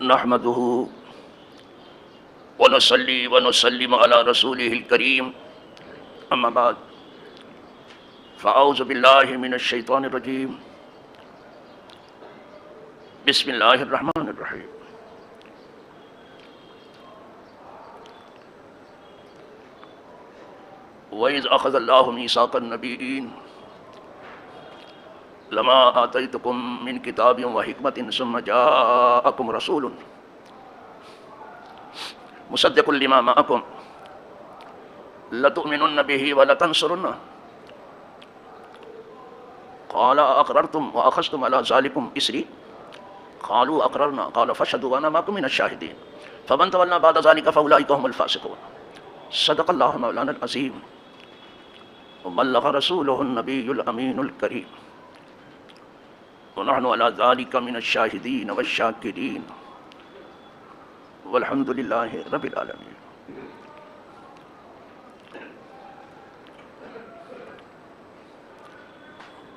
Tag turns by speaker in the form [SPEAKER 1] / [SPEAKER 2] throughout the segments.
[SPEAKER 1] نحمده ونصلي ونسلم على رسوله الكريم أما بعد فأعوذ بالله من الشيطان الرجيم بسم الله الرحمن الرحيم وإذ أخذ الله ميثاق النبيين لما آتيتكم من كتاب وحكمة ثم جاءكم رسول مصدق لما معكم لتؤمنن به ولتنصرنه قال أقررتم وأخذتم على ذلكم إصري قالوا أقررنا قال فاشهدوا وأنا معكم من الشاهدين فمن تولى بعد ذلك فأولئك هم الفاسقون صدق الله مولانا العظيم وبلغ رسوله النبي الأمين الكريم ونحن على ذلك من الشاهدين والشاكرين والحمد لله رب العالمين.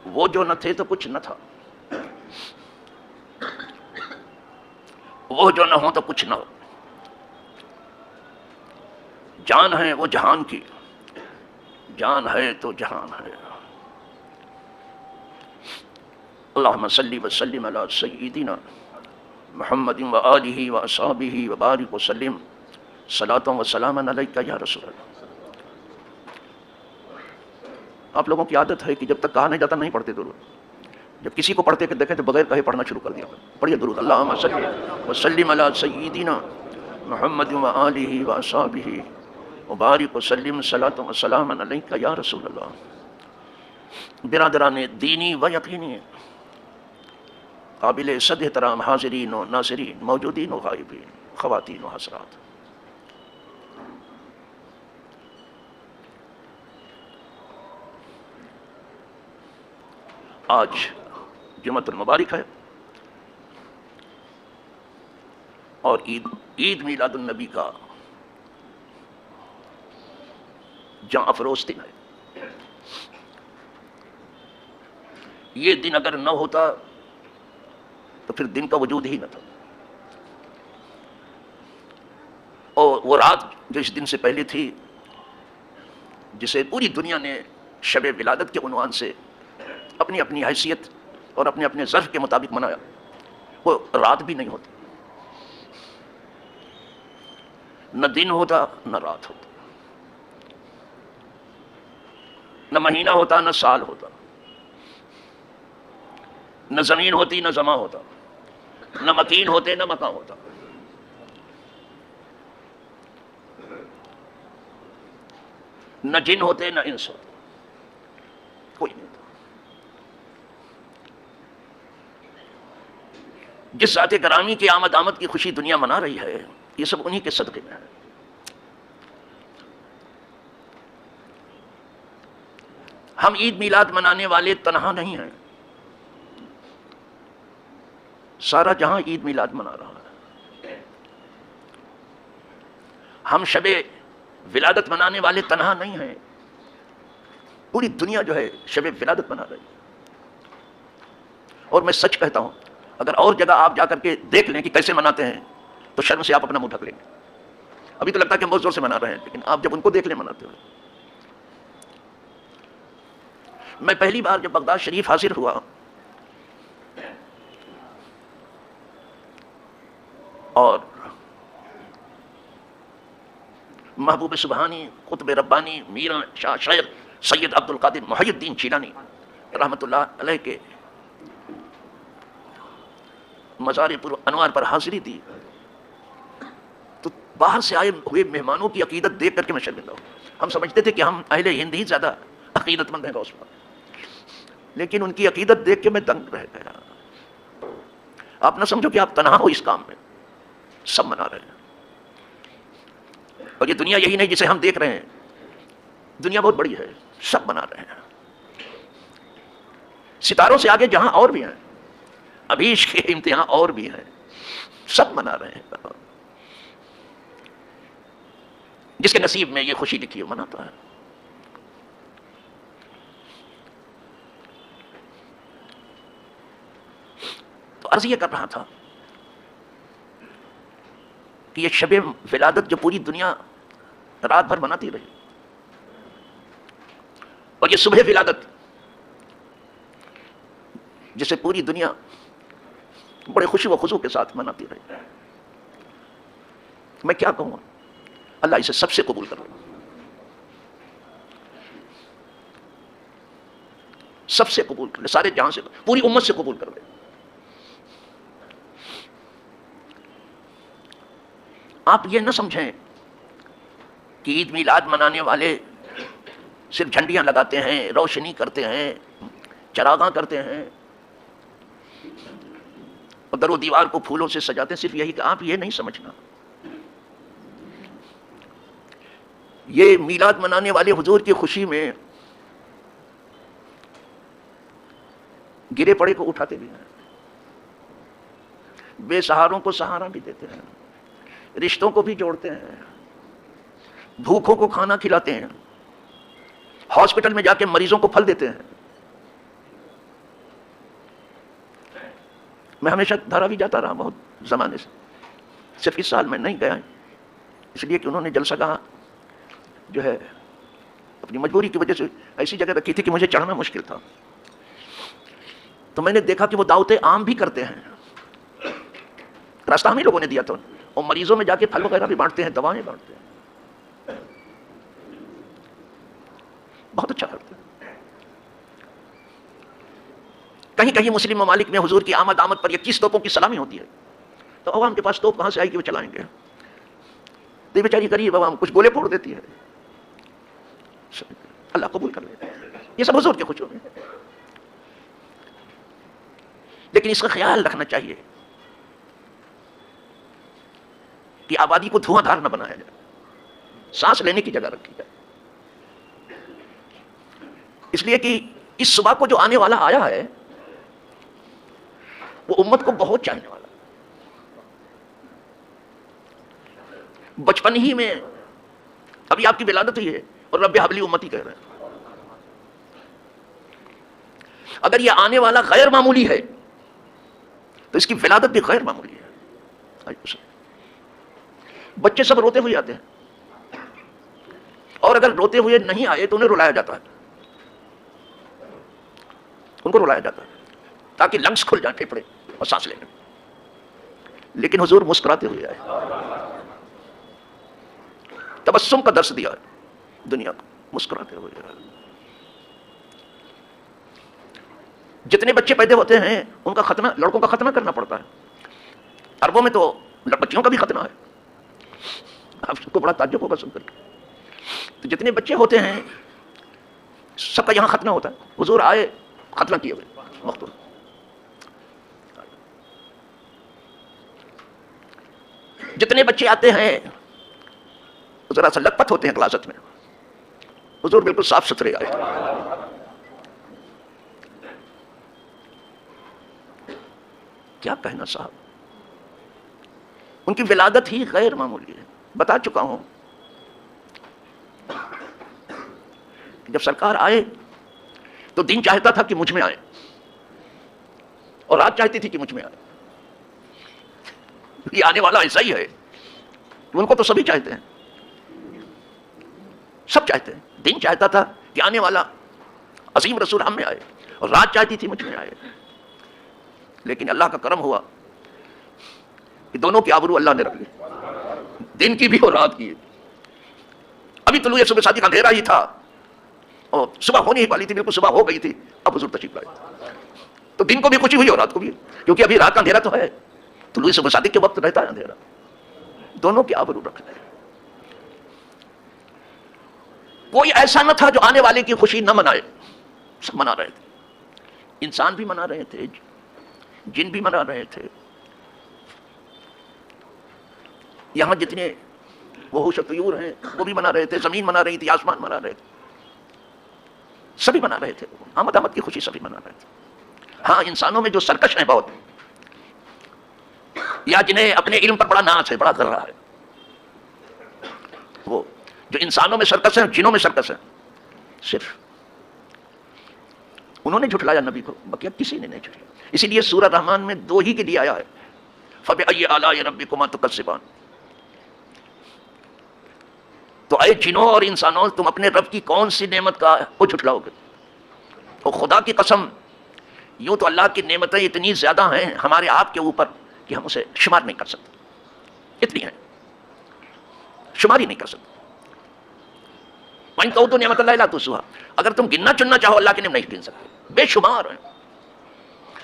[SPEAKER 1] وہ جو نہ تھے تو کچھ نہ تھا، وہ جو نہ ہو تو کچھ نہ ہو. جان ہے وہ جہان کی، جان ہے تو جہان ہے. اللہم صلی وسلم علی سیدنا محمد و آلہ و اصحابہ و بارک وسلم صلاۃ و سلام علیک یا رسول اللہ. آپ لوگوں کی عادت ہے کہ جب تک کہا نہیں جاتا نہیں پڑھتے درود، جب کسی کو پڑھتے کہ دیکھیں تو بغیر کہے پڑھنا شروع کر دیا. پڑھیے درود. اللہم صلی وسلم علی سیدنا محمد و آلہ و اصحابہ و بارک وسلم صلاۃ و سلام علیک یا رسول اللہ. برادران دینی و یقینی، قابل صد احترام حاضرین و ناظرین، موجودین و غائبین، خواتین و حضرات، آج جمعۃ المبارک ہے اور عید میلاد النبی کا جاں افروز دن ہے. یہ دن اگر نہ ہوتا تو پھر دن کا وجود ہی نہ تھا. اور وہ رات جو اس دن سے پہلے تھی، جسے پوری دنیا نے شب ولادت کے عنوان سے اپنی اپنی حیثیت اور اپنے اپنے ظرف کے مطابق منایا، وہ رات بھی نہیں ہوتی، نہ دن ہوتا نہ رات ہوتا، نہ مہینہ ہوتا نہ سال ہوتا، نہ زمین ہوتی نہ زماں ہوتا، نہ مکین ہوتے نہ مکان ہوتا. نہ جن ہوتے نہ انس ہوتے، کوئی نہیں ہوتا. جس ذات گرامی کی آمد کی خوشی دنیا منا رہی ہے، یہ سب انہی کے صدقے میں ہے. ہم عید میلاد منانے والے تنہا نہیں ہیں، سارا جہاں عید میلاد منا رہا ہے. ہم شب ولادت منانے والے تنہا نہیں ہیں، پوری دنیا جو ہے شب ولادت منا رہی ہے. اور میں سچ کہتا ہوں، اگر اور جگہ آپ جا کر کے دیکھ لیں کہ کیسے مناتے ہیں تو شرم سے آپ اپنا منہ ڈھک لیں گے. ابھی تو لگتا ہے کہ ہم بہت زور سے منا رہے ہیں، لیکن آپ جب ان کو دیکھ لیں مناتے ہوئے. میں پہلی بار جب بغداد شریف حاضر ہوا اور محبوب سبحانی، قطب ربانی، میرا شاہ شاعر سید عبد القادر محی الدین جیلانی رحمۃ اللہ علیہ کے مزار پر انوار پر حاضری دی، تو باہر سے آئے ہوئے مہمانوں کی عقیدت دیکھ کر کے میں شرمندہ ہوں. ہم سمجھتے تھے کہ ہم اہل ہند ہی زیادہ عقیدت مند ہیں غوث پاک، لیکن ان کی عقیدت دیکھ کے میں دنگ رہ گیا. آپ نہ سمجھو کہ آپ تنہا ہو اس کام میں، سب منا رہے ہیں. اور یہ دنیا یہی نہیں جسے ہم دیکھ رہے ہیں، دنیا بہت بڑی ہے، سب منا رہے ہیں. ستاروں سے آگے جہاں اور بھی ہیں، ابھی کے امتحان اور بھی ہیں، سب منا رہے ہیں. جس کے نصیب میں یہ خوشی لکھی ہو مناتا ہے. تو عرض یہ کر رہا تھا کہ یہ شب ولادت جو پوری دنیا رات بھر مناتی رہی، اور یہ صبح ولادت جسے پوری دنیا بڑے خوشی و خضوع کے ساتھ مناتی رہی، میں کیا کہوں، اللہ اسے سب سے قبول کر لے، سب سے قبول کر لے، سارے جہاں سے، پوری امت سے قبول کر لے۔ آپ یہ نہ سمجھیں کہ عید میلاد منانے والے صرف جھنڈیاں لگاتے ہیں، روشنی کرتے ہیں، چراغاں کرتے ہیں اور در و دیوار کو پھولوں سے سجاتے ہیں، صرف یہی کہ آپ یہ نہیں سمجھنا، یہ میلاد منانے والے حضور کی خوشی میں گرے پڑے کو اٹھاتے بھی ہیں، بے سہاروں کو سہارا بھی دیتے ہیں، رشتوں کو بھی جوڑتے ہیں، بھوکوں کو کھانا کھلاتے ہیں، ہاسپٹل میں جا کے مریضوں کو پھل دیتے ہیں۔ میں ہمیشہ دھاراوی جاتا رہا بہت زمانے سے، صرف اس سال میں نہیں گیا اس لیے کہ انہوں نے جلسہ گاہ جو ہے اپنی مجبوری کی وجہ سے ایسی جگہ رکھی تھی کہ مجھے چڑھنا مشکل تھا، تو میں نے دیکھا کہ وہ دعوتیں عام بھی کرتے ہیں، راستہ ہم ہی لوگوں نے دیا تھا، اور مریضوں میں جا کے پھل وغیرہ بھی بانٹتے ہیں، دوائیں بانٹتے ہیں، بہت اچھا کرتے ہیں۔ کہیں کہیں مسلم ممالک میں حضور کی آمد پر 21 توپوں کی سلامی ہوتی ہے، تو عوام کے پاس توپ کہاں سے آئے کہ وہ چلائیں گے، تو یہ بیچاری غریب عوام کچھ گولے پھوڑ دیتی ہے، اللہ قبول کر لے، یہ سب حضور کے خوشیوں میں، لیکن اس کا خیال رکھنا چاہیے کہ آبادی کو دھواں دھار نہ بنایا جائے، سانس لینے کی جگہ رکھی جائے، اس لیے کہ اس صبح کو جو آنے والا آیا ہے وہ امت کو بہت چاہنے والا، بچپن ہی میں ابھی آپ کی ولادت ہوئی ہے اور رب حبلی امتی کہہ رہے ہیں، اگر یہ آنے والا غیر معمولی ہے تو اس کی ولادت بھی غیر معمولی ہے۔ بچے سب روتے ہوئے آتے ہیں، اور اگر روتے ہوئے نہیں آئے تو انہیں رلایا جاتا ہے، ان کو رلایا جاتا ہے تاکہ لنگس کھل جائیں، پھیپھڑے اور سانس لینے، لیکن حضور مسکراتے ہوئے آئے، تبسم کا درس دیا ہے دنیا کو، مسکراتے ہوئے آئے۔ جتنے بچے پیدا ہوتے ہیں ان کا ختنہ، لڑکوں کا ختنہ کرنا پڑتا ہے، عربوں میں تو بچیوں کا بھی ختنہ ہے، آپ کو بڑا تعجب ہوگا سن کر کے، تو جتنے بچے ہوتے ہیں سب کا یہاں ختنہ ہوتا ہے، حضور آئے ختنہ کیے ہوئے مختوم، جتنے بچے آتے ہیں ذرا سا لت پت ہوتے ہیں کلاسٹ میں، حضور بالکل صاف ستھرے آئے، کیا کہنا صاحب، ان کی ولادت ہی غیر معمولی ہے۔ بتا چکا ہوں کہ جب سرکار آئے تو دن چاہتا تھا کہ مجھ میں آئے، اور رات چاہتی تھی کہ مجھ میں آئے، یہ آنے والا ایسا ہی ہے، ان کو تو سبھی چاہتے ہیں، سب چاہتے ہیں، دن چاہتا تھا کہ آنے والا عظیم رسول ہم میں آئے، اور رات چاہتی تھی مجھ میں آئے، لیکن اللہ کا کرم ہوا کہ دونوں کی آبرو اللہ نے رکھ لی، دن کی بھی اور رات کی۔ ابھی طلوع صبح صادق کا اندھیرا ہی تھا اور صبح ہونے ہی والی تھی، بالکل صبح ہو گئی تھی، اب حضور تشریف لائے، تو دن کو بھی خوشی ہوئی اور رات کو بھی، کیونکہ ابھی رات کا اندھیرا تو ہے، طلوع صبح صادق کے وقت رہتا ہے اندھیرا، دونوں کی آبرو رکھ لے۔ کوئی ایسا نہ تھا جو آنے والے کی خوشی نہ منائے، سب منا رہے تھے، انسان بھی منا رہے تھے، جن بھی منا رہے تھے، یہاں جتنے وحوش و طیور ہیں وہ بھی منا رہے تھے، زمین منا رہی تھی، آسمان منا رہے تھے، سبھی منا رہے تھے، آمد کی خوشی سبھی منا رہے تھے۔ ہاں انسانوں میں جو سرکش ہیں بہت، یا جنہیں اپنے علم پر بڑا ناز ہے، بڑا ذرہ ہے، وہ جو انسانوں میں سرکش ہیں، جنوں میں سرکش ہیں، صرف انہوں نے جھٹلایا نبی کو، بقیہ کسی نے نہیں جھٹلایا۔ اسی لیے سورہ رحمان میں دو ہی کے لیے آیا ہے، فَبِأَيِّ آلَاءِ رَبِّكُمَا تُكَذِّبَانِ، تو اے جنوں اور انسانوں، تم اپنے رب کی کون سی نعمت کا وہ جھٹلاؤ گے؟ اور خدا کی قسم، یوں تو اللہ کی نعمتیں اتنی زیادہ ہیں ہمارے آپ کے اوپر کہ ہم اسے شمار نہیں کر سکتے، اتنی ہیں شمار ہی نہیں کر سکتے۔ وَإِن تَعُدُّوا نِعْمَتَ اللَّهِ لَا تُحْصُوهَا، اگر تم گننا چننا چاہو اللہ کی نعمت نہیں گن سکتے، بے شمار ہیں۔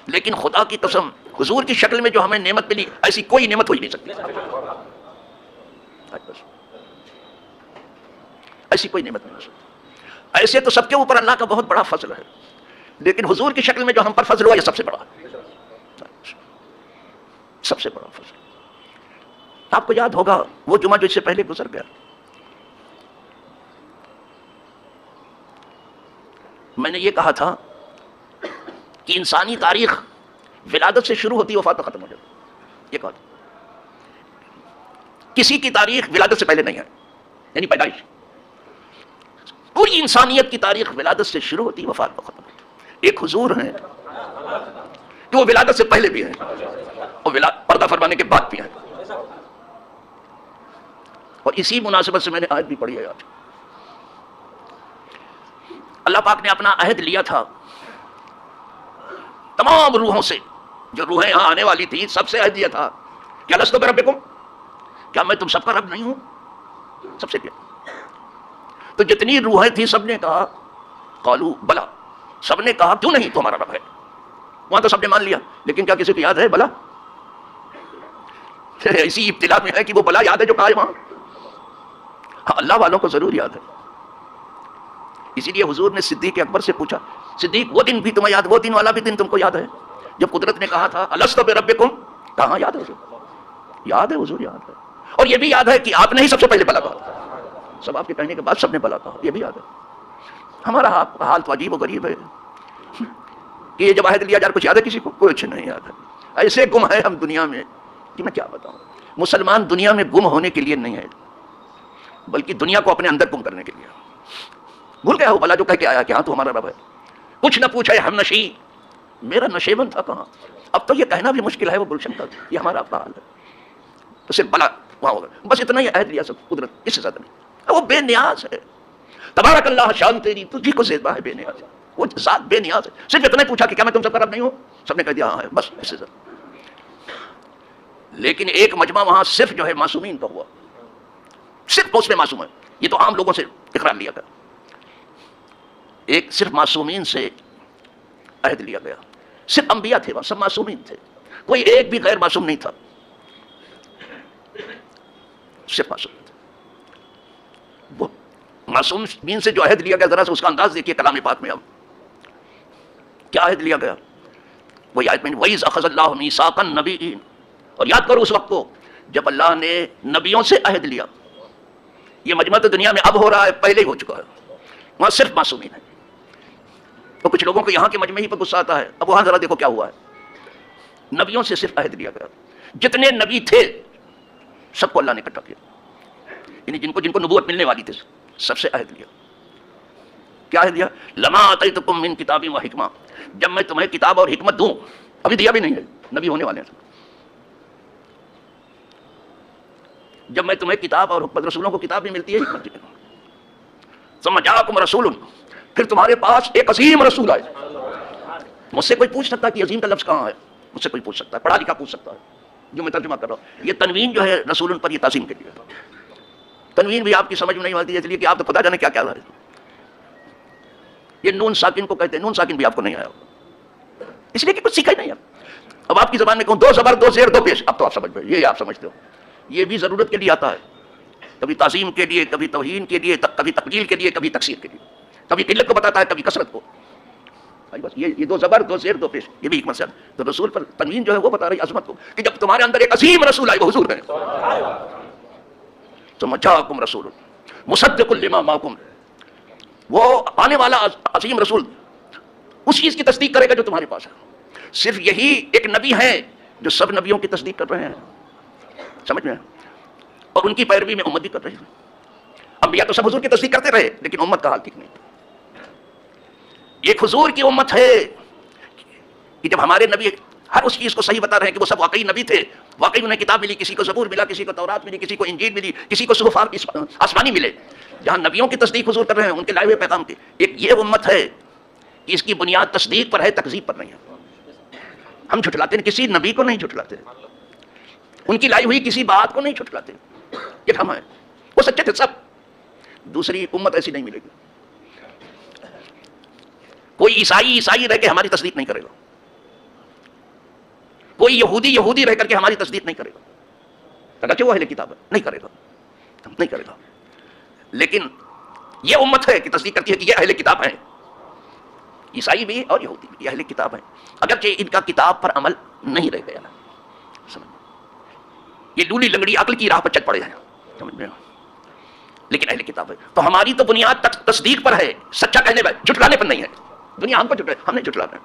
[SPEAKER 1] لیکن خدا کی قسم، حضور کی شکل میں جو ہمیں نعمت ملی، ایسی کوئی نعمت ہو ہی نہیں سکتی، ایسی کوئی نعمت نہیں ہو سکتی۔ ایسے تو سب کے اوپر اللہ کا بہت بڑا فضل ہے، لیکن حضور کی شکل میں جو ہم پر فضل ہوا، یہ سب سے بڑا ہے، سب سے بڑا فضل۔ آپ کو یاد ہوگا وہ جمعہ جو اس سے پہلے گزر گیا، میں نے یہ کہا تھا کہ انسانی تاریخ ولادت سے شروع ہوتی ہے، وفات پہ ختم ہو جاتی، یہ کہا تھا۔ کسی کی تاریخ ولادت سے پہلے نہیں ہے، یعنی پیدائش۔ پوری انسانیت کی تاریخ ولادت سے شروع ہوتی ہے، وفات پہ ختم ہوتی ہے۔ ایک حضور ہیں کہ وہ ولادت سے پہلے بھی ہیں اور پردہ فرمانے کے بعد بھی ہیں، اور اسی مناسبت سے میں نے آیت بھی پڑھی ہے آج۔ اللہ پاک نے اپنا عہد لیا تھا تمام روحوں سے، جو روحیں یہاں آنے والی تھی سب سے عہد لیا تھا کہ الستو بربکم، کیا میں تم سب کا رب نہیں ہوں؟ سب سے کیا؟ تو جتنی روحیں تھیں سب نے کہا قالوا بلا، سب نے کہا کیوں نہیں تمہارا رب ہے۔ وہاں تو سب نے مان لیا، لیکن کیا کسی کو یاد ہے بلا؟ ایسی ابتلا میں ہے کہ وہ بلا یاد ہے جو کہا ہے وہاں؟ ہاں، اللہ والوں کو ضرور یاد ہے۔ اسی لیے حضور نے صدیق اکبر سے پوچھا، صدیق وہ دن بھی تمہیں یاد، وہ دن والا بھی دن تم کو یاد ہے جب قدرت نے کہا تھا الستو بربکم؟ کہاں یاد ہے حضور؟ یاد ہے حضور، یاد ہے۔ اور یہ بھی یاد ہے کہ آپ نے ہی سب سے پہلے بلا کہا، سب آپ کے کہنے کے بعد سب نے بلا کہا، یہ بھی یاد ہے۔ ہمارا حال تو عجیب و غریب ہے کہ یہ جب عہد لیا جائے کچھ یاد ہے کسی کو؟ کچھ نہیں یاد ہے۔ ایسے گم ہے ہم دنیا میں کہ میں کیا بتاؤں۔ مسلمان دنیا میں گم ہونے کے لیے نہیں ہے، بلکہ دنیا کو اپنے اندر گم کرنے کے لیے۔ بھول گیا ہو بلا جو کہہ کے آیا کہ ہاں تو ہمارا رب ہے، کچھ نہ پوچھا ہم نشی، میرا نشیبن تھا کہاں؟ اب تو یہ کہنا بھی مشکل ہے وہ گلشن کا، یہ ہمارا اپنا حال ہے۔ اسے بلا وہاں ہوگا، بس اتنا ہی عہد لیا سب قدرت، اس سے زیادہ نہیں۔ وہ بے نیاز ہے، تبارک اللہ شان تیری، تجھی کو زیبا ہے، بے نیاز ہے وہ ذات، بے نیاز ہے۔ صرف اتنا ہی پوچھا کہ کیا میں تم سب کا رب نہیں ہوں؟ سب نے کہہ دیا ہاں ہے، بس اس سے زیادہ۔ لیکن ایک مجمع وہاں صرف جو ہے معصومین کا ہوا، صرف اس میں معصوم ہے، یہ تو عام لوگوں سے اقرار لیا گیا، ایک صرف معصومین سے عہد لیا گیا، صرف انبیاء تھے وہاں، سب معصومین تھے، کوئی ایک بھی غیر معصوم نہیں تھا، صرف معصوم تھے۔ وہ معصومین سے جو عہد لیا گیا، ذرا سے اس کا انداز دیکھیے کلام پاک میں۔ اب کیا عہد لیا گیا؟ وہی آیت میں وَإِذْ أَخَذَ اللَّهُ مِيثَاقَ النَّبِيِّينَ، اور یاد کرو اس وقت کو جب اللہ نے نبیوں سے عہد لیا۔ یہ مجمع تو دنیا میں اب ہو رہا ہے، پہلے ہی ہو چکا ہے، وہاں صرف معصومین ہیں۔ تو کچھ لوگوں کو یہاں کے مجمع ہی پر غصہ آتا ہے، اب وہاں ذرا دیکھو کیا ہوا ہے۔ نبیوں سے صرف عہد لیا گیا، جتنے نبی تھے سب کو اللہ نے اکٹھا کیا، یعنی جن کو نبوت ملنے والی تھی سب سے عہد لیا۔ کیا عہد لیا؟ لما آتیتکم من کتاب و حکمہ، جب میں تمہیں کتاب اور حکمت دوں، ابھی دیا بھی نہیں ہے، نبی ہونے والے ہیں، جب میں تمہیں کتاب اور حکمت، رسولوں کو کتاب بھی ملتی ہے، حکمت بھی ملتی ہے۔ ثم جاءکم رسول، پھر تمہارے پاس ایک عظیم رسول آئے۔ مجھ سے کوئی پوچھ سکتا ہے کہ عظیم کا لفظ کہاں ہے؟ مجھ سے کوئی پوچھ سکتا ہے، پڑھا لکھا پوچھ سکتا ہے، جو میں ترجمہ کر رہا ہوں۔ یہ تنوین جو ہے رسول پر، یہ تعظیم کے لیے، تنوین بھی آپ کی سمجھ میں نہیں آتی ہے، اس لیے کہ آپ تو خدا جانے کیا کیا ہے۔ یہ نون ساکن کو کہتے ہیں، نون ساکن بھی آپ کو نہیں آیا ہوگا، اس لیے کہ کچھ سیکھا ہی نہیں ہے۔ اب آپ کی زبان میں کہوں دو زبر دو زیر دو پیش، اب تو آپ سمجھ گئے، یہ آپ سمجھتے ہو، یہ بھی ضرورت کے لیے آتا ہے، کبھی تعظیم کے لیے، کبھی توہین کے لیے، کبھی تقلیل کے لیے، کبھی تکثیر کے لیے، کبھی قلت کو بتاتا ہے، کبھی کثرت کو۔ بس یہ دو زبر دو زیر دو پیش، یہ بھی حکمت سے آتا ہے۔ تو رسول پر تنوین جو ہے وہ بتا رہی عظمت کو، کہ جب تمہارے اندر ایک عظیم رسول آئے، وہ حضور ہیں۔ ثم جاءکم رسول مصدق لما معکم، وہ آنے والا عظیم رسول اس چیز کی تصدیق کرے گا جو تمہارے پاس ہے۔ صرف یہی ایک نبی ہے جو سب نبیوں کی تصدیق کر رہے ہیں، سمجھ میں؟ اور ان کی پیروی میں امت بھی کر رہی ہے۔ انبیاء تو سب حضور کی تصدیق کرتے رہے، لیکن امت کا حال ٹھیک نہیں۔ ایک حضور کی امت ہے کہ جب ہمارے نبی ہر اس چیز کو صحیح بتا رہے ہیں کہ وہ سب واقعی نبی تھے، واقعی انہیں کتاب ملی، کسی کو زبور ملا، کسی کو تورات ملی، کسی کو انجیل ملی، کسی کو صحف آسمانی ملے. جہاں نبیوں کی تصدیق حضور کر رہے ہیں ان کے لائے ہوئے پیغام کی. ایک یہ امت ہے کہ اس کی بنیاد تصدیق پر ہے، تکذیب پر نہیں ہے. ہم جھٹلاتے ہیں، کسی نبی کو نہیں جھٹلاتے، ان کی لائی ہوئی کسی بات کو نہیں جھٹلاتے. یہ ہم ہیں، وہ سچے تھے سب. دوسری امت ایسی نہیں ملے گی. کوئی عیسائی رہ کے ہماری تصدیق نہیں کرے گا، کوئی یہودی رہ کر کے ہماری تصدیق نہیں کرے گا، اگرچہ وہ اہل کتاب ہے، نہیں کرے گا، نہیں کرے گا. لیکن یہ امت ہے کہ تصدیق کرتی ہے کہ یہ اہل کتاب ہیں. عیسائی بھی اور یہودی بھی یہ اہل کتاب ہیں، اگرچہ ان کا کتاب پر عمل نہیں رہ گیا. یہ لولی لنگڑی عقل کی راہ پر چل پڑے ہیں، سمجھ میں، لیکن اہل کتاب ہے. تو ہماری تو بنیاد تصدیق پر ہے، سچا کہنے پر، جھٹلانے پر نہیں ہے. دنیا ہم کو جھٹلائے، ہم نہیں جھٹلا رہے.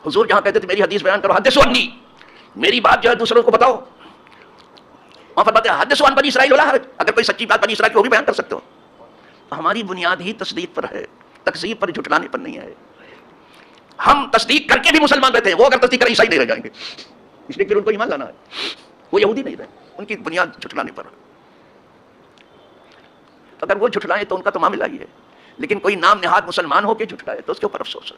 [SPEAKER 1] حضور جہاں کہتے تھے میری حدیث بیان کرو، حدثوا عنی، میری بات جو ہے دوسروں کو بتاؤ، وہاں فرماتے ہیں حدثوا عن بنی اسرائیل ولا حرج، اگر کوئی سچی بات بنی اسرائیل کی وہ بھی بیان کر سکتے ہو. ہماری بنیاد ہی تصدیق پر ہے، تکذیب پر، جھٹلانے پر نہیں ہے. ہم تصدیق کر کے بھی مسلمان رہتے ہیں، وہ اگر تصدیق کریں عیسائی نہیں رہ جائیں گے، اس لیے پھر ان کو ایمان لانا ہے. وہ یہودی نہیں رہے، ان کی بنیاد جھٹلانے پر. اگر وہ جھٹلائیں تو ان کا تو معاملہ ہی ہے، لیکن کوئی نام نہاد مسلمان ہو کے جھٹلائے تو اس کے اوپر افسوس ہے.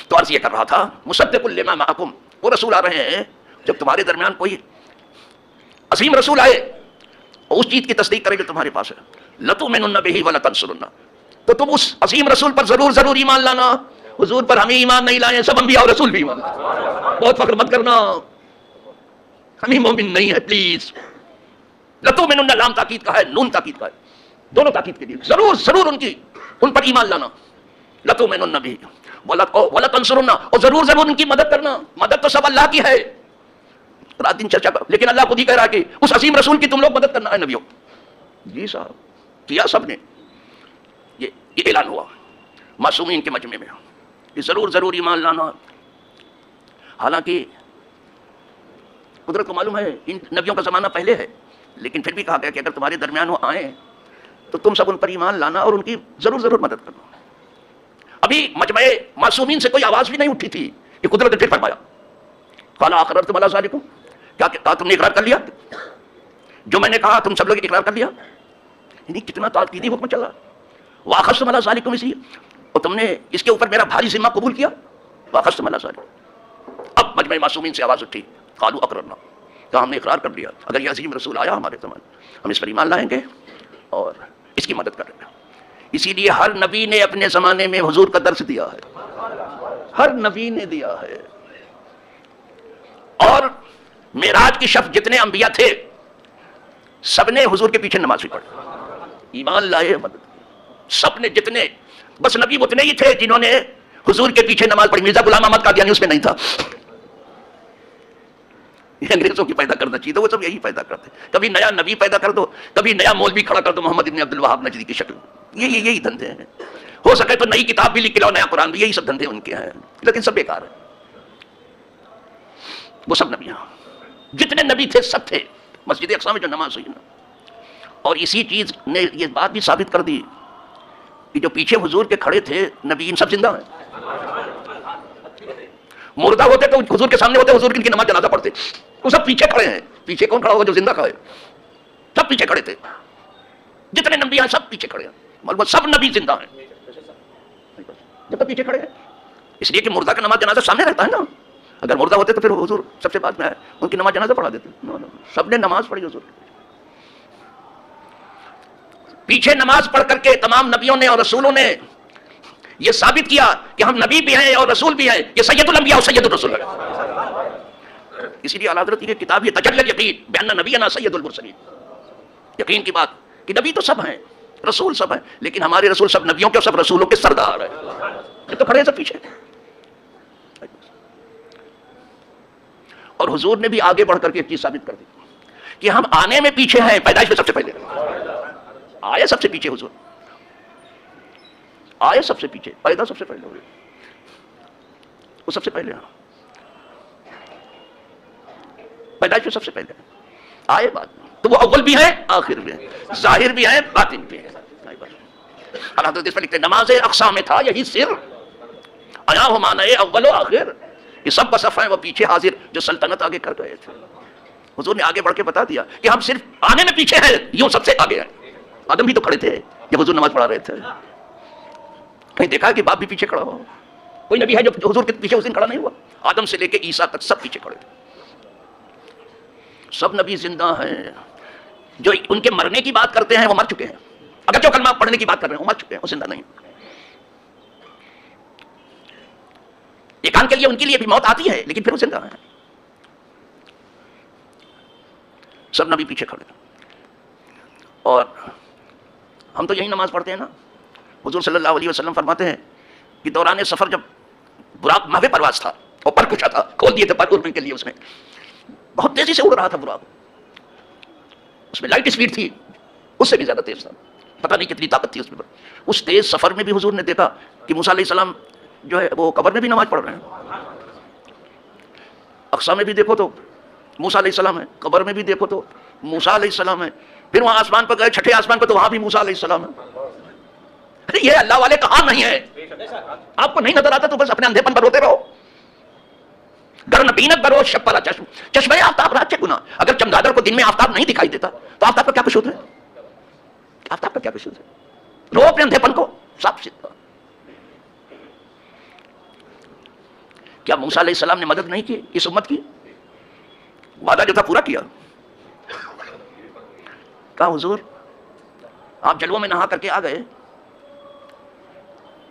[SPEAKER 1] تو عرض یہ کر رہا تھا مصدق لما معکم، وہ رسول آ رہے ہیں، جب تمہارے درمیان کوئی عظیم رسول آئے اس چیز کی تصدیق کرے جو تمہارے پاس ہے. لتؤمنن بہ ولتنصرنہ، تو تم اس عظیم رسول پر ضرور ایمان لانا. حضور پر ہم ایمان نہیں لائے، سب انبیاء اور رسول بھی ایمان لائے. بہت فخر مت کرنا، ہم ہی مومن نہیں ہے پلیز. لتؤمنن لام تاکید کا ہے، نون تاکید کا ہے، دونوں تاکید کے لیے. ضرور ان پر ایمان لانا. لتؤمنن بہ ولتنصرنہ، اور ضرور ان کی مدد کرنا. مدد تو سب اللہ کی ہے، رات دن چرچا کرو، لیکن اللہ خود ہی کہہ رہا ہے کہ اس عظیم رسول کی تم لوگ مدد کرنا ہے. نبیوں جی صاحب کیا سب نے، یہ اعلان ہوا معصومین کے مجمع میں کہ ضرور ایمان لانا. حالانکہ قدرت کو معلوم ہے ان نبیوں کا زمانہ پہلے ہے، لیکن پھر بھی کہا گیا کہ اگر تمہارے درمیان وہ آئیں تو تم سب ان پر ایمان لانا اور ان کی ضرور مدد کرنا. ابھی مجمع معصومین سے کوئی آواز بھی نہیں اٹھی تھی کہ قدرت نے پھر فرمایا قال اقررتم علی ذالکم، کیا تم نے اقرار کر لیا جو میں نے کہا، تم سب لوگ اقرار کر لیا. یعنی کتنا تاکیدی حکم چلا. واخذتم علی ذالکم، اسی اور تم نے اس کے اوپر میرا بھاری ذمہ قبول کیا. واخذتم علی ذالکم. اب مجمع معصومین سے آواز اٹھی قالوا اقررنا، کہا ہم نے اقرار کر لیا، اگر یہ عظیم رسول آیا ہمارے زمان ہم اس پر ایمان لائیں گے اور اس کی مدد کریں گے. اسی لیے ہر نبی نے اپنے زمانے میں حضور کا درس دیا ہے، ہر نبی نے دیا ہے. اور معراج کی شب جتنے انبیاء تھے سب نے حضور کے پیچھے نماز بھی پڑھی، ایمان لائے، مدد کی. سب نے جتنے، بس نبی اتنے ہی تھے جنہوں نے حضور کے پیچھے نماز پڑھی. مرزا غلام احمد قادیانی اس میں نہیں تھا. یہ انگریزوں کی پیدا کرنا چاہیے، تو وہ سب یہی پیدا کرتے. کبھی نیا نبی پیدا کر دو، کبھی نیا مولوی کھڑا کر دو محمد ابن عبد الوہاب نجدی کی شکل. یہی دھندے ہیں. ہو سکے تو نئی کتاب بھی لکھ کے لاؤ، نیا قرآن بھی، یہی سب دھندے ان کے ہیں، لیکن سب بیکار ہیں. وہ سب نبی ہیں، جتنے نبی تھے سب تھے. مسجد اقصی میں جو نماز ہوئی نا، اور اسی چیز نے یہ بات بھی ثابت کر دی کہ جو پیچھے حضور کے کھڑے تھے نبیین سب زندہ ہیں. مردہ ہوتے تو حضور کے سامنے ہوتے، حضور کی نماز جنازہ پڑھتے. وہ سب پیچھے کھڑے ہیں. پیچھے کون کھڑا ہوگا جو زندہ کھڑے؟ سب پیچھے کھڑے تھے. جتنے نبی ہیں سب پیچھے کھڑے ہیں، مطلب سب نبی زندہ ہیں جب تک پیچھے کھڑے ہیں. اس لیے کہ مردہ کا نماز جنازہ سامنے رہتا ہے نا. اگر مردہ ہوتے تو پھر حضور سب سے بعد میں آئے ان کی نماز جنازہ پڑھا دیتے. سب نے نماز پڑھی حضور پیچھے. نماز پڑھ کر کے تمام نبیوں نے اور رسولوں نے یہ ثابت کیا کہ ہم نبی بھی ہیں اور رسول بھی ہیں. یہ سید الانبیاء اور سید الرسول ہے. اسی لیے اعلیٰ حضرت کی کتاب یہ تجلی الیقین بان نبینا سید المرسلین، یقین کی بات کہ نبی تو سب ہیں، رسول سب ہیں، لیکن ہمارے رسول سب نبیوں کے اور سب رسولوں کے سردار ہیں. یہ تو کھڑے ہیں سب پیچھے. اور حضور نے بھی آگے بڑھ کر کے ایک چیز ثابت کر دی کہ ہم آنے میں پیچھے ہیں، پیدائش میں سب سے پہلے آئے. سب سے پیچھے حضور آئے، سب سے پیچھے، پیدا سب سے پہلے ہوئے، وہ سب سے پہلے پیدائش میں سب سے پہلے آئے. بعد میں تو وہ اول بھی ہیں آخر بھی ہیں، ظاہر بھی ہیں باطن بھی ہیں. حضرت اس پر لکھتے نماز اقصا میں تھا یہی سر ایا ہو معنی اول و آخر، یہ سب بس ہیں وہ پیچھے حاضر جو سلطنت آگے کر گئے تھے. حضور نے آگے بڑھ کے بتا دیا کہ ہم صرف آنے میں پیچھے ہیں، یوں سب سے آگے ہیں. آدم بھی تو کھڑے تھے جب حضور نماز پڑھا رہے تھے. کہیں دیکھا کہ باپ بھی پیچھے کھڑا ہو؟ کوئی نبی ہے جو حضور کے پیچھے اس دن کھڑا نہیں ہوا؟ آدم سے لے کے عیسیٰ تک سب پیچھے کھڑے تھے. سب نبی زندہ ہیں. جو ان کے مرنے کی بات کرتے ہیں وہ مر چکے ہیں، اگر جو کلمہ پڑھنے کی بات کر رہے ہیں وہ مر چکے ہیں، وہ زندہ نہیں. ایک آن کے لیے ان کے لیے بھی موت آتی ہے لیکن پھر وہ زندہ ہیں. سب نبی پیچھے کھڑے. اور ہم تو یہی نماز پڑھتے ہیں نا. حضور صلی اللہ علیہ وسلم فرماتے ہیں کہ دوران سفر جب براق ماہ پرواز تھا اور پر کچھا تھا، کھول دیے تھے پر اڑنے کے لیے، اس میں بہت تیزی سے اڑ رہا تھا براق، اس میں لائٹ اسپیڈ تھی، اس سے بھی زیادہ تیز تھا، پتہ نہیں کتنی طاقت تھی اس میں. اس تیز سفر میں بھی حضور نے دیکھا کہ موسیٰ علیہ السلام جو ہے وہ قبر میں بھی نماز پڑھ رہے ہیں. اقصا میں بھی دیکھو تو موسیٰ علیہ السلام ہے، قبر میں بھی دیکھو تو موسیٰ علیہ السلام ہے. پھر وہاں آسمان پر گئے، چھٹے آسمان پر، تو وہاں بھی موسیٰ علیہ السلام ہے. ارے یہ اللہ والے کہاں نہیں ہے؟ آپ کو نہیں نظر آتا تو بس اپنے اندھے پن پر روتے رہو. گر نبینت برو شب پلا چشم، چشمہ آفتاب رات چے گناہ. اگر چمگادر کو دن میں آفتاب نہیں دکھائی دیتا تو آفتاب کا کیا قصور ہے؟ آفتاب کا کیا قصور ہے؟ رو اپنے اندھے پن کو. سب سے کیا موسیٰ علیہ السلام نے مدد نہیں کی اس امت کی؟ وعدہ جو تھا پورا کیا. کہا حضور آپ جلووں میں نہا کر کے آ گئے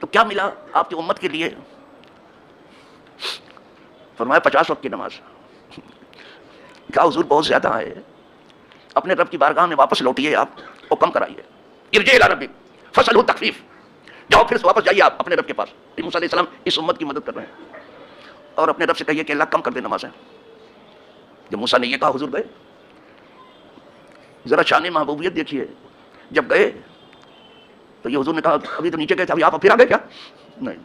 [SPEAKER 1] تو کیا ملا آپ کی امت کے لیے؟ فرمایا 50 وقت کی نماز. کہا حضور بہت زیادہ ہے، اپنے رب کی بارگاہ میں واپس لوٹیے آپ اور کم کرائیے. ارجع الی ربک فاسألہ تخفیف، جاؤ پھر واپس جائیے آپ اپنے رب کے پاس. موسیٰ علیہ السلام اس امت کی مدد کر رہے ہیں اور اپنے رب سے کہیے کہ اللہ کم کر دے نمازیں. جب موسیٰ نے یہ کہا حضور گئے. ذرا شان محبوبیت دیکھیے. جب گئے تو یہ حضور نے کہا ابھی تو نیچے گئے تھے، ابھی آپ پھر آ گئے کیا؟ نہیں.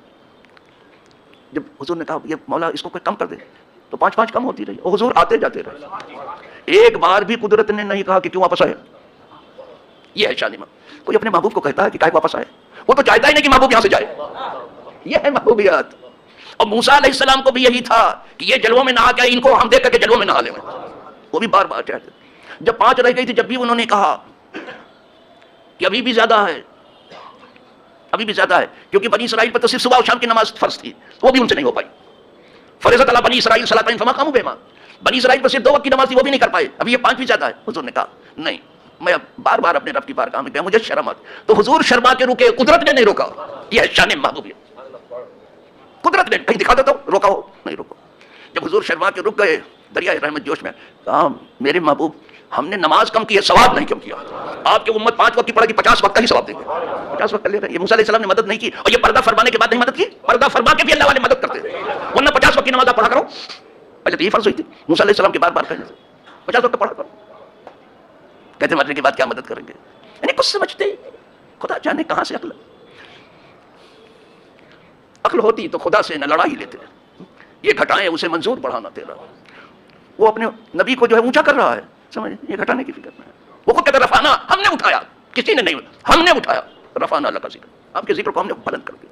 [SPEAKER 1] جب حضور نے کہا یہ مولا اس کو کوئی کم کر دے تو 5 کم ہوتی رہی اور حضور آتے جاتے رہے. ایک بار بھی قدرت نے نہیں کہا کہ کیوں واپس آئے. یہ ہے شان. کوئی اپنے محبوب کو کہتا ہے کہ کائے واپس آئے؟ وہ تو چاہتا ہی نہیں کہ محبوب یہاں سے جائے. یہ ہے محبوبیت. اور موسیٰ علیہ السلام کو بھی یہی تھا کہ یہ جلووں میں نہا کے ان کو ہم دیکھ کر کے جلووں میں نہا لیں. وہ بھی بار بار چاہتے. جب 5 رہ گئی تھی جب بھی انہوں نے کہا کہ ابھی بھی زیادہ ہے، ابھی بھی زیادہ ہے، کیونکہ بنی اسرائیل پر تو صرف صبح اور شام کی نماز فرض تھی، وہ بھی ان سے نہیں ہو پائی. فرضت علی بنی اسرائیل صلاتین فما قاموا بہما، بنی اسرائیل پر صرف 2 وقت کی نماز تھی، وہ بھی نہیں کر پائے، ابھی یہ 5 بھی زیادہ ہے. حضور نے کہا نہیں، میں اب بار بار اپنے رب کی بارگاہ میں گیا، مجھے شرم آتی. تو حضور شرما کے رکے، قدرت نے نہیں روکا. یہ ہے شان محبوبیت. قدرت نے کہیں دکھا دیتا ہوں روکا ہو نہیں روکا. جب حضور شرما کے رک گئے دریائے رحمت جوش میں، کہا میرے محبوب ہم نے نماز کم کی ہے، ثواب نہیں کم کیا. آپ کی امت 5 وقت کی پڑھے گی، 50 وقت کا ہی ثواب دیں گے. 50 وقت کر لے رہے. یہ موسیٰ علیہ السلام نے مدد نہیں کی اور یہ پردہ فرمانے کے بعد نہیں مدد کی. پردہ فرما کے بھی اللہ والے مدد کرتے ہیں، ورنہ 50 وقت کی نماز آپ پڑھا کرو. پہلے تو یہ فرض ہوئی تھی موسیٰ علیہ السلام کے بار بار کہنے سے 50 وقت پڑھا کرو. کہتے مرنے کے بعد کیا مدد کریں گے؟ یعنی کچھ سمجھتے، خدا جانے کہاں سے عقل ہوتی تو خدا سے نہ لڑا ہی لیتے. یہ گھٹائیں اسے منظور بڑھانا تیرا. وہ اپنے نبی کو جو ہے اونچا کر رہا ہے، سمجھ یہ گھٹانے کی فکر میں ہے. وہ خود کہتا رفعنا، ہم نے اٹھایا، کسی نے نہیں، ہم نے اٹھایا. رفعنا لک ذکر، آپ کے ذکر کو ہم نے بلند کر دیا.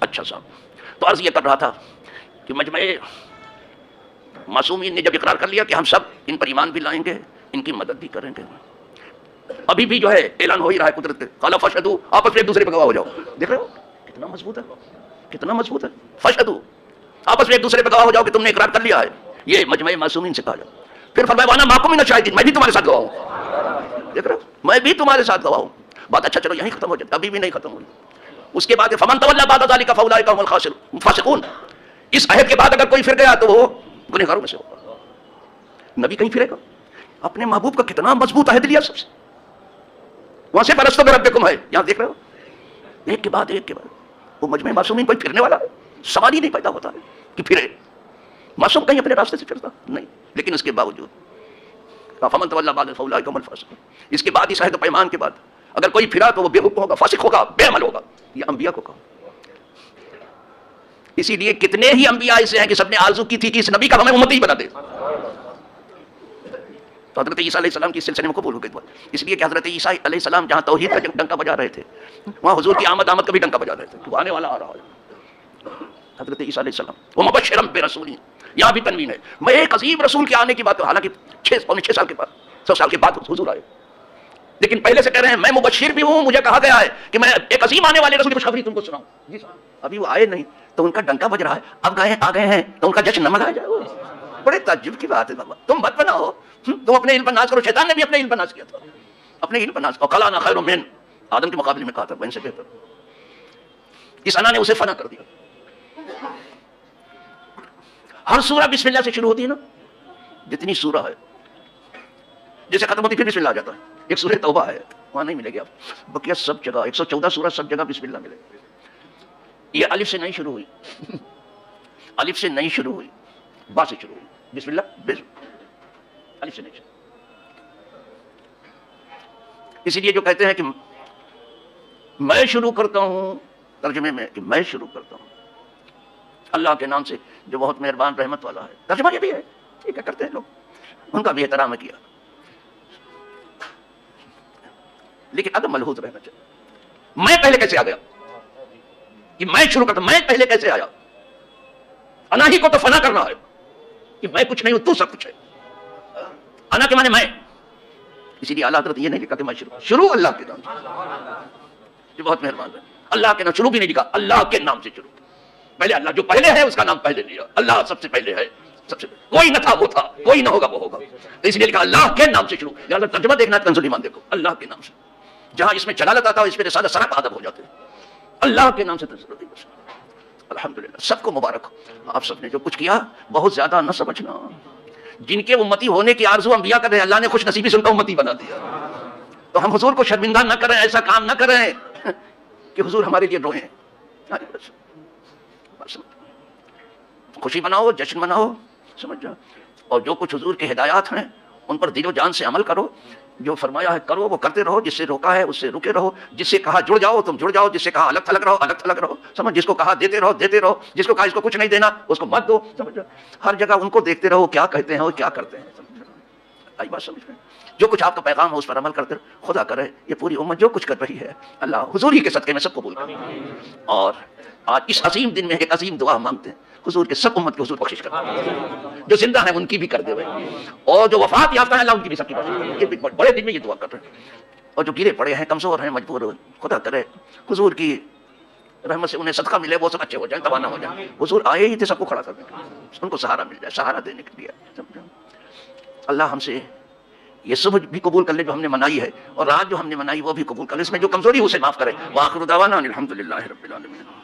[SPEAKER 1] اچھا صاحب، تو عرض یہ کر رہا تھا کہ مجمع معصومین نے جب اقرار کر لیا کہ ہم سب ان پر ایمان بھی لائیں گے، ان کی مدد بھی کریں گے. ابھی بھی جو ہے اعلان ہو ہی رہا ہے قدرت. قال فاشهدوا، آپس میں ایک دوسرے پہ گواہ ہو جاؤ. دیکھ رہے ہو کتنا مضبوط ہے، کتنا مضبوط ہے. فاشهدوا، آپس میں ایک دوسرے پہ گواہ ہو جاؤ کہ تم نے اقرار کر لیا ہے. یہ مجمع معصومین سے کہا جائے. پھر فرمایا وانا معکم من الشاہدین، میں بھی تمہارے ساتھ گواہ ہوں. دیکھ رہے ہو میں بھی تمہارے ساتھ گواہ ہوں. بات اچھا چلو یہیں ختم ہو جائے، ابھی بھی نہیں ختم ہوئی. اس کے بعد فمن تولى بعد ذلك فاولئک هم الفاسقون. اس عہد کے بعد اگر کوئی پھر گیا تو وہ گنہگاروں میں سے ہوگا. نبی کہیں پھرے گا؟ اپنے محبوب کا کتنا مضبوط عہد لیا سب سے. وہاں سے فلسطو بربکم ہے، یہاں دیکھ رہے ہو ایک کے بعد ایک کے بعد. وہ مجمع معصومین کوئی پھرنے والا ہے؟ سوال ہی نہیں پیدا ہوتا ہے کہ پھرے. معصوم کہیں اپنے راستے سے پھرتا نہیں، لیکن اس کے باوجود فمن تولى بعد فاولئک هم الفاسقون. اس کے بعد اس عہد و پیمان کے بعد اگر کوئی پھرا تو وہ بے حکم ہوگا، فاسق ہوگا، بے عمل ہوگا. یہ انبیاء کو کہا. اسی لیے کتنے ہی انبیاء ایسے ہیں کہ سب نے آرزو کی تھی کہ اس نبی کا ہمیں امتی بنا دے. تو حضرت عیسیٰ علیہ السلام کی سلسلے میں قبول ہو گئی، اس لیے کہ حضرت عیسیٰ علیہ السلام جہاں توحید کا ڈنکا بجا رہے تھے وہاں حضور کی آمد کا بھی ڈنکا بجا رہے تھے، تو آنے والا آ رہا ہے حضرت عیسیٰ علیہ السلام، وہ مبشرا برسول، یہاں بھی تنوین ہے، میں ایک عظیم رسول کے آنے کی بات، حالانکہ 6 سال کے بعد 100 سال کے بعد حضور آئے، لیکن پہلے سے کہہ رہے ہیں میں مبشر بھی ہوں، مجھے کہا گیا ہے کہ میں ایک عظیم آنے والے رسول کی خوشخبری تم کو سناؤں، جی صاحب ابھی وہ آئے نہیں تو ان کا ڈنکا بج رہا ہے، اب آ گئے ہیں تو ان کا جشن نہ منایا جائے گا، بڑے تعجب کی بات ہے بابا، تم مت بناؤ، تم اپنے علم پر ناز کرو، شیطان نے بھی اپنے علم پر ناز کیا تھا، اپنے علم پر ناز، وقال انا خیر من، آدم کے مقابلے میں کہا تھا میں ان سے بہتر، اس انا نے اسے فنا کر دیا۔ ہر سورہ بسم اللہ سے شروع ہوتی ہے نا، جتنی سورہ ہے جیسے ختم ہوتی پھر بسم اللہ آ جاتا ہے، ایک سورہ توبہ ہے وہاں نہیں ملے گی آپ، بقیہ سب جگہ 114 سورہ سب جگہ بسم اللہ ملے گی، یہ الف سے نہیں شروع ہوئی، الف سے نہیں شروع ہوئی، با سے شروع ہوئی، بسم اللہ الف سے نہیں شروع، اسی لیے جو کہتے ہیں کہ میں شروع کرتا ہوں، ترجمے میں کہ میں شروع کرتا ہوں اللہ کے نام سے جو بہت مہربان رحمت والا ہے، ترجمہ یہ بھی ہے، ٹھیک ہے کرتے ہیں لوگ، ان کا بھی احترام کیا، لیکن ادب ملحوظ رہنا چاہیے، میں پہلے کیسے آ گیا، کہ میں شروع کرتا میں پہلے کیسے آیا، انا ہی کو تو فنا کرنا ہے کہ میں کچھ نہیں ہوں تو سب کچھ ہے، انا کے معنی میں، اسی لیے اعلیٰ حضرت یہ نہیں لکھا کہ میں شروع اللہ کے نام سے جو بہت مہربان ہے، اللہ کے نام شروع بھی نہیں لکھا، اللہ کے نام سے شروع، پہلے اللہ جو پہلے ہے اس کا نام پہلے لیا، اللہ سب سے پہلے ہے، سب سے کوئی نہ تھا وہ تھا، کوئی نہ ہوگا وہ ہوگا، اس لیے لکھا اللہ کے نام سے شروع، لہٰذا ترجمہ دیکھنا کنز الایمان دیکھو، اللہ کے نام سے، جہاں اس میں جلالت آتا ہے اس پہ رسالت سرپ ادب ہو جاتے ہیں، اللہ کے نام سے ترجمہ دیکھو، الحمدللہ سب کو مبارک ہو، آپ سب نے جو کچھ کیا بہت زیادہ نہ سمجھنا، جن کے امتی ہونے کی آرزو انبیاء کر رہے ہیں اللہ نے خوش نصیبی سے ان کا امتی بنا دیا، تو ہم حضور کو شرمندہ نہ کریں، ایسا کام نہ کریں کہ حضور ہمارے لیے روئیں، خوشی مناؤ، جشن مناؤ، سمجھ جاؤ، اور جو کچھ حضور کے ہدایات ہیں ان پر دل و جان سے عمل کرو، جو فرمایا ہے کرو وہ کرتے رہو، جس سے روکا ہے اس سے رکے رہو، جس سے کہا جڑ جاؤ تم جڑ جاؤ، جس سے کہا الگ تھلگ رہو الگ تھلگ رہو، سمجھ، جس کو کہا دیتے رہو، جس کو کہا اس کو کچھ نہیں دینا اس کو مت دو، سمجھ، ہر جگہ ان کو دیکھتے رہو کیا کہتے ہیں اور کیا کرتے ہیں، سمجھ آئی بات سمجھ میں، جو کچھ آپ کا پیغام ہے اس پر عمل کرتے خدا کرے یہ پوری امت جو کچھ کر رہی ہے اللہ حضور ہی کے صدقے میں سب قبول کرے، اور آج اس عظیم دن میں ایک عظیم دعا مانگتے ہیں حضور کے سب امت کے حضور بخشش کرنا، جو زندہ ہیں ان کی بھی کر دے، اور جو وفات یافتہ ہیں اللہ ان کی بھی سب کی بخشش، یہ بڑے دن میں یہ دعا کر رہے ہیں، اور جو گرے پڑے ہیں کمزور ہیں مجبور ہیں خدا کرے حضور کی رحمت سے انہیں صدقہ ملے، وہ سب اچھے ہو جائیں، تباہ نہ ہو جائیں، حضور آئے ہی تھے سب کو کھڑا کرنے ان کو سہارا مل جائے، سہارا دینے کے لیے، اللہ ہم سے یہ صبح بھی قبول کر لے جو ہم نے منائی ہے، اور رات جو ہم نے منائی وہ بھی قبول کر لے، اس میں جو کمزوری ہے اسے معاف کرے، وآخر دعوانا الحمدللہ رب العالمین۔